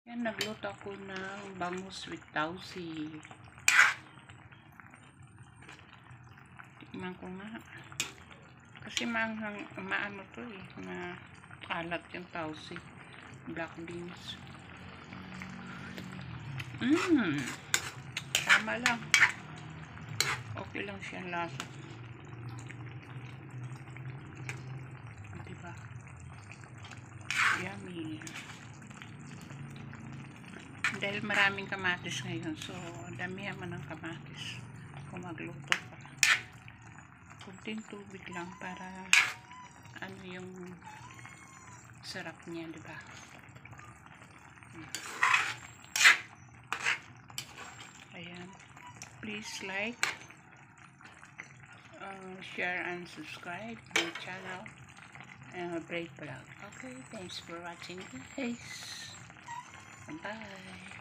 Yan, nagluto ako ng bangus with tausi. Tingnan ko nga. Kasi maano to eh, na alat yung tausi. Black beans. Tama lang. Okay lang siya lasa. Diba? Yummy. Dahil maraming kamatis ngayon, so damihan mo ng kamatis kung magluto pa. Kunting tubig lang para ano yung sarap niya, diba? Ayan. Please like, share and subscribe my channel, Brave Vlog. Okay, thanks for watching guys. Bye.